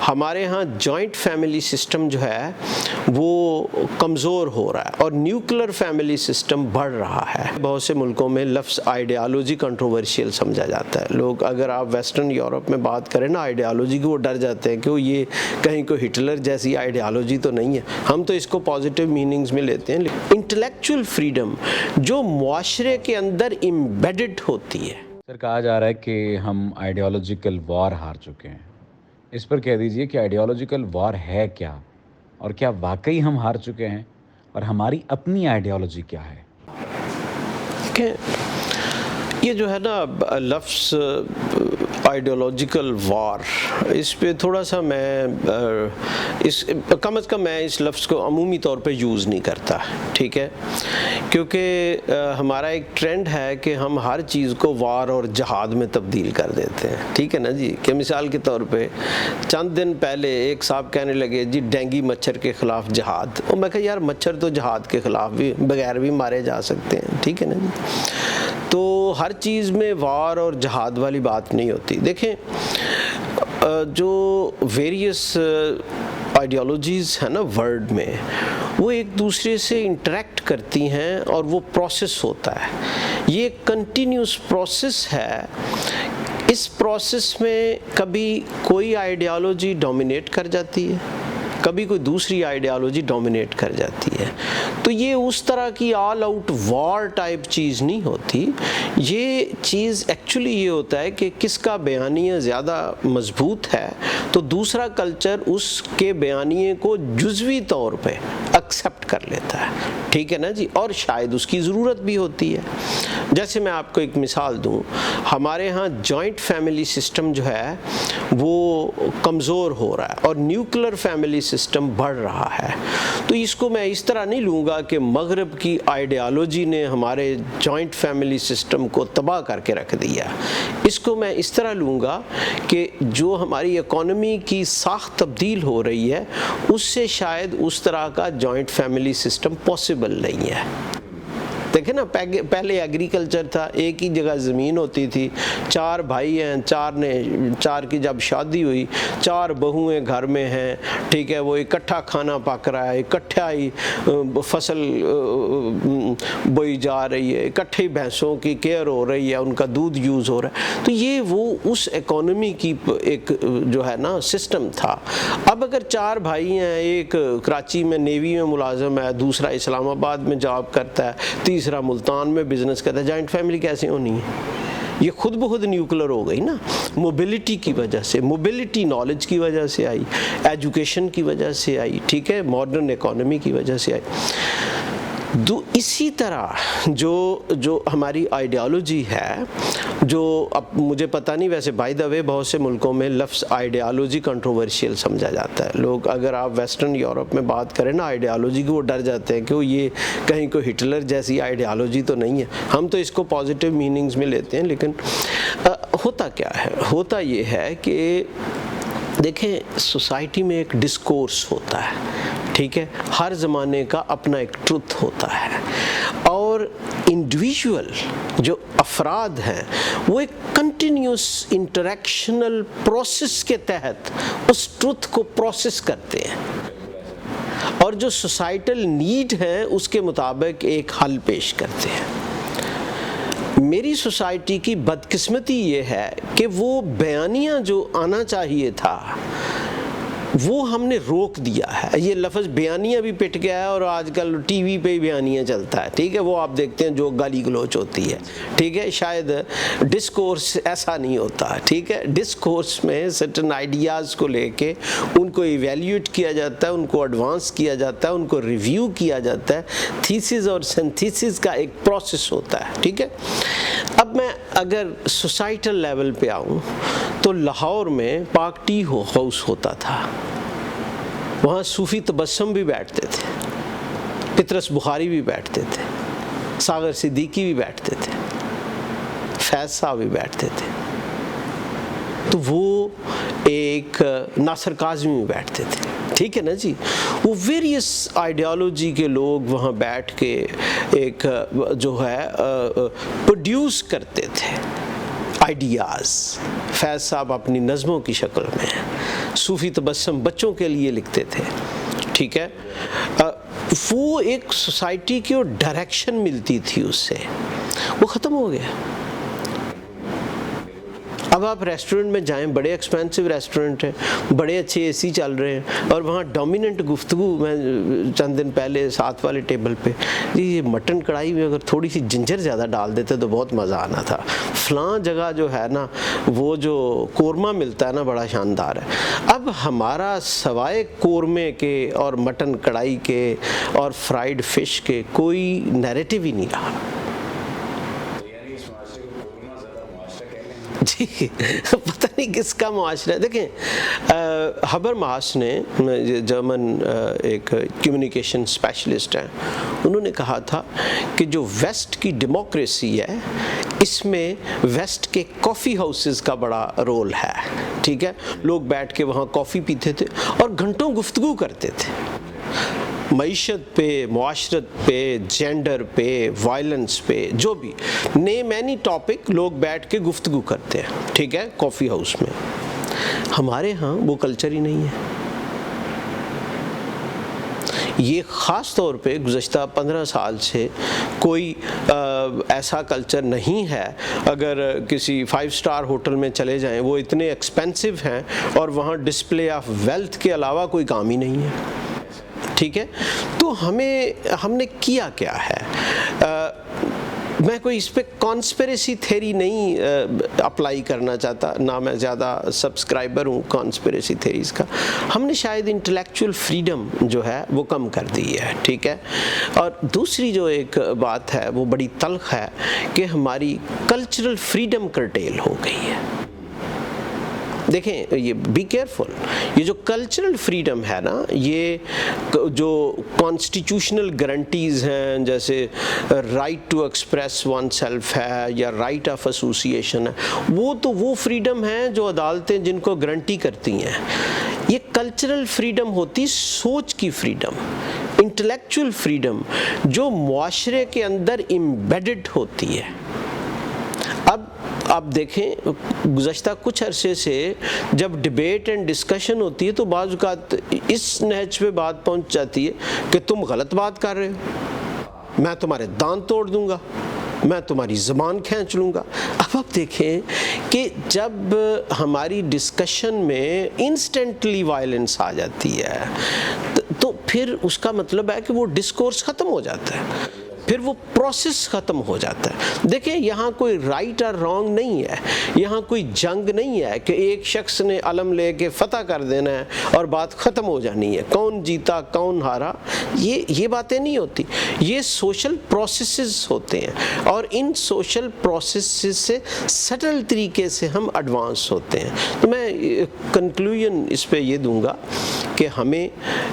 ہمارے ہاں joint family system جو ہے وہ کمزور ہو رہا ہے اور نیوکلر فیملی سسٹم بڑھ رہا ہے. بہت سے ملکوں میں لفظ آئیڈیالوجی کنٹروورشیل سمجھا جاتا ہے. لوگ اگر آپ ویسٹرن یورپ میں بات کریں نا آئیڈیالوجی کی، وہ ڈر جاتے ہیں کہ وہ یہ کہیں کوئی ہٹلر جیسی آئیڈیالوجی تو نہیں ہے. ہم تو اس کو پازیٹیو میننگز میں لیتے ہیں. انٹلیکچوئل فریڈم جو معاشرے کے اندر ایمبیڈڈ ہوتی ہے. سر کہا جا رہا ہے کہ ہم آئیڈیالوجیکل وار ہار چکے ہیں. اس پر کہہ دیجئے کہ آئیڈیالوجیکل وار ہے کیا، اور کیا واقعی ہم ہار چکے ہیں، اور ہماری اپنی آئیڈیالوجی کیا ہے؟ کہ یہ جو ہے نا لفظ آئیڈیالوجیکل وار، اس پہ تھوڑا سا میں کم از کم میں اس لفظ کو عمومی طور پہ یوز نہیں کرتا، ٹھیک ہے، کیونکہ ہمارا ایک ٹرینڈ ہے کہ ہم ہر چیز کو وار اور جہاد میں تبدیل کر دیتے ہیں. ٹھیک ہے نا جی. کہ مثال کے طور پہ چند دن پہلے ایک صاحب کہنے لگے جی ڈینگی مچھر کے خلاف جہاد. اور میں کہا یار مچھر تو جہاد کے خلاف بھی بغیر بھی مارے جا سکتے ہیں. ٹھیک ہے نا جی. تو ہر چیز میں وار اور جہاد والی بات نہیں ہوتی. دیکھیں جو ویریس آئیڈیالوجیز ہیں نا ورلڈ میں، وہ ایک دوسرے سے انٹریکٹ کرتی ہیں اور وہ پروسیس ہوتا ہے. یہ ایک کنٹینیوس پروسیس ہے. اس پروسیس میں کبھی کوئی آئیڈیالوجی ڈومینیٹ کر جاتی ہے، کبھی کوئی دوسری آئیڈیالوجی ڈومینیٹ کر جاتی ہے. تو یہ اس طرح کی آل آؤٹ وار ٹائپ چیز نہیں ہوتی. یہ چیز ایکچولی یہ ہوتا ہے کہ کس کا بیانیہ زیادہ مضبوط ہے تو دوسرا کلچر اس کے بیانیے کو جزوی طور پہ ایکسیپٹ کر لیتا ہے. ٹھیک ہے نا جی. اور شاید اس کی ضرورت بھی ہوتی ہے. جیسے میں آپ کو ایک مثال دوں، ہمارے ہاں جوائنٹ فیملی سسٹم جو ہے وہ کمزور ہو رہا ہے اور نیوکلر فیملی سسٹم بڑھ رہا ہے. تو اس کو میں اس طرح نہیں لوں گا کہ مغرب کی آئیڈیالوجی نے ہمارے جوائنٹ فیملی سسٹم کو تباہ کر کے رکھ دیا. اس کو میں اس طرح لوں گا کہ جو ہماری اکانومی کی ساخت تبدیل ہو رہی ہے اس سے شاید اس طرح کا جوائنٹ فیملی سسٹم پاسبل نہیں ہے. دیکھیں نا پہلے ایگریکلچر تھا، ایک ہی جگہ زمین ہوتی تھی، 4 بھائی ہیں، 4 کی جب شادی ہوئی 4 بہویں گھر میں ہیں. ٹھیک ہے، وہ اکٹھا کھانا پک رہا ہے، اکٹھا ہی فصل بوئی جا رہی ہے، اکٹھے بھینسوں کی کیئر ہو رہی ہے، ان کا دودھ یوز ہو رہا ہے. تو یہ وہ اس اکانومی کی ایک جو ہے نا سسٹم تھا. اب اگر 4 بھائی ہیں، ایک کراچی میں نیوی میں ملازم ہے، دوسرا اسلام آباد میں جاب کرتا ہے، تیسرا ملتان میں بزنس کرتا ہے، جوائنٹ فیملی کیسے ہونی ہے؟ یہ خود بخود نیوکلر ہو گئی نا. موبلٹی کی وجہ سے، موبلٹی نالج کی وجہ سے آئی، ایجوکیشن کی وجہ سے آئی، ٹھیک ہے، ماڈرن اکانومی کی وجہ سے آئی. اسی طرح جو ہماری آئیڈیالوجی ہے، جو اب مجھے پتہ نہیں، ویسے بائی دا وے بہت سے ملکوں میں لفظ آئیڈیالوجی کنٹروورشیل سمجھا جاتا ہے. لوگ اگر آپ ویسٹرن یورپ میں بات کریں نا آئیڈیالوجی کی، وہ ڈر جاتے ہیں کہ وہ یہ کہیں کوئی ہٹلر جیسی آئیڈیالوجی تو نہیں ہے. ہم تو اس کو پازیٹیو میننگز میں لیتے ہیں. لیکن ہوتا کیا ہے؟ ہوتا یہ ہے کہ دیکھیں سوسائٹی میں ایک ڈسکورس ہوتا ہے، ٹھیک ہے، ہر زمانے کا اپنا ایک ٹروتھ ہوتا ہے، اور انڈیویژول جو افراد ہیں وہ ایک کنٹینیوس انٹریکشنل پروسیس کے تحت اس ٹروتھ کو پروسیس کرتے ہیں، اور جو سوسائٹل نیڈ ہے اس کے مطابق ایک حل پیش کرتے ہیں. میری سوسائٹی کی بدقسمتی یہ ہے کہ وہ بیانیہ جو آنا چاہیے تھا وہ ہم نے روک دیا ہے. یہ لفظ بیانیہ بھی پٹ گیا ہے، اور آج کل ٹی وی پہ بیانیہ چلتا ہے. ٹھیک ہے، وہ آپ دیکھتے ہیں جو گالی گلوچ ہوتی ہے. ٹھیک ہے، شاید ڈسکورس ایسا نہیں ہوتا. ٹھیک ہے، ڈسکورس میں سرٹن آئیڈیاز کو لے کے ان کو ایویلیویٹ کیا جاتا ہے، ان کو ایڈوانس کیا جاتا ہے، ان کو ریویو کیا جاتا ہے. تھیسز اور سنتھیسز کا ایک پروسیس ہوتا ہے. ٹھیک ہے. اب میں اگر سوسائٹل لیول پہ آؤں تو لاہور میں پاک ٹی ہاؤس ہوتا تھا. وہاں صوفی تبسم بھی بیٹھتے تھے، پطرس بخاری بھی بیٹھتے تھے، ساغر صدیقی بھی بیٹھتے تھے، فیض صاحب بھی بیٹھتے تھے. تو وہ ایک ناصر کاظمی بھی بیٹھتے تھے. ٹھیک ہے نا جی. وہ ویریس آئیڈیالوجی کے لوگ وہاں بیٹھ کے ایک جو ہے پروڈیوس کرتے تھے آئیڈیاز. فیض صاحب اپنی نظموں کی شکل میں، صوفی تبسم بچوں کے لیے لکھتے تھے، ٹھیک ہے، وہ ایک سوسائٹی کی وہ ڈائریکشن ملتی تھی اس سے، وہ ختم ہو گیا۔ اب آپ ریسٹورنٹ میں جائیں، بڑے ایکسپینسو ریسٹورنٹ ہیں، بڑے اچھے اے سی چل رہے ہیں، اور وہاں ڈومیننٹ گفتگو، میں چند دن پہلے ساتھ والے ٹیبل پہ، جی یہ مٹن کڑھائی میں اگر تھوڑی سی جنجر زیادہ ڈال دیتے تو بہت مزہ آنا تھا، فلاں جگہ جو ہے نا وہ جو قورمہ ملتا ہے نا بڑا شاندار ہے۔ اب ہمارا سوائے قورمے کے اور مٹن کڑھائی کے اور فرائیڈ فش کے کوئی نیریٹو ہی نہیں رہا۔ جی پتہ نہیں کس کا معاشرہ ہے۔ دیکھیں ہبر ماس نے، جرمن ایک کمیونیکیشن اسپیشلسٹ ہیں، انہوں نے کہا تھا کہ جو ویسٹ کی ڈیموکریسی ہے اس میں ویسٹ کے کافی ہاؤسز کا بڑا رول ہے، ٹھیک ہے، لوگ بیٹھ کے وہاں کافی پیتے تھے اور گھنٹوں گفتگو کرتے تھے، معیشت پہ، معاشرت پہ، جینڈر پہ، وائلنس پہ، جو بھی نیم اینی ٹاپک لوگ بیٹھ کے گفتگو کرتے ہیں، ٹھیک ہے، کافی ہاؤس میں۔ ہمارے ہاں وہ کلچر ہی نہیں ہے۔ یہ خاص طور پہ گزشتہ 15 سال سے کوئی ایسا کلچر نہیں ہے۔ اگر کسی 5 اسٹار ہوٹل میں چلے جائیں، وہ اتنے ایکسپینسو ہیں اور وہاں ڈسپلے آف ویلتھ کے علاوہ کوئی کام ہی نہیں ہے، ٹھیک ہے۔ تو ہم نے کیا کیا ہے؟ میں کوئی اس پہ کانسپریسی تھیری نہیں اپلائی کرنا چاہتا، نہ میں زیادہ سبسکرائبر ہوں کانسپریسی تھیریز کا۔ ہم نے شاید انٹلیکچوئل فریڈم جو ہے وہ کم کر دی ہے، ٹھیک ہے۔ اور دوسری جو ایک بات ہے وہ بڑی تلخ ہے کہ ہماری کلچرل فریڈم کرٹیل ہو گئی ہے۔ دیکھیں یہ بی کیئرفل، یہ جو کلچرل فریڈم ہے نا، یہ جو کانسٹیٹیوشنل گارنٹیز ہیں جیسے right to express oneself ہے یا رائٹ آف ایسوسیشن ہے، وہ تو وہ فریڈم ہے جو عدالتیں جن کو گارنٹی کرتی ہیں۔ یہ کلچرل فریڈم ہوتی سوچ کی فریڈم، انٹلیکچوئل فریڈم جو معاشرے کے اندر ایمبیڈڈ ہوتی ہے۔ اب آپ دیکھیں گزشتہ کچھ عرصے سے جب ڈیبیٹ اینڈ ڈسکشن ہوتی ہے تو بعض اوقات اس نہج پہ بات پہنچ جاتی ہے کہ تم غلط بات کر رہے ہو، میں تمہارے دانت توڑ دوں گا، میں تمہاری زبان کھینچ لوں گا۔ اب آپ دیکھیں کہ جب ہماری ڈسکشن میں انسٹنٹلی وائلنس آ جاتی ہے تو پھر اس کا مطلب ہے کہ وہ ڈسکورس ختم ہو جاتا ہے، پھر وہ پروسیس ختم ہو جاتا ہے۔ دیکھیں یہاں کوئی رائٹ اور رانگ نہیں ہے، یہاں کوئی جنگ نہیں ہے کہ ایک شخص نے علم لے کے فتح کر دینا ہے اور بات ختم ہو جانی ہے، کون جیتا کون ہارا، یہ باتیں نہیں ہوتی۔ یہ سوشل پروسیسز ہوتے ہیں اور ان سوشل پروسیسز سے سٹل طریقے سے ہم ایڈوانس ہوتے ہیں۔ تو میں کنکلوژن اس پہ یہ دوں گا کہ ہمیں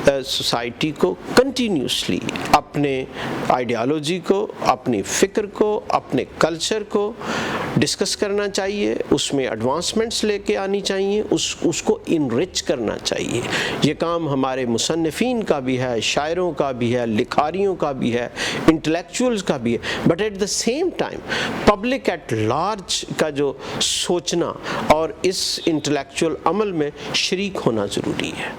سوسائٹی کو کنٹینیوسلی اپنے آئیڈیالوجی کو، اپنی فکر کو، اپنے کلچر کو ڈسکس کرنا چاہیے، اس میں ایڈوانسمنٹس لے کے آنی چاہیے، اس کو انرچ کرنا چاہیے۔ یہ کام ہمارے مصنفین کا بھی ہے، شاعروں کا بھی ہے، لکھاریوں کا بھی ہے، انٹلیکچوئلز کا بھی ہے، but at the same time public at large کا جو سوچنا اور اس انٹلیکچوئل عمل میں شریک ہونا ضروری ہے۔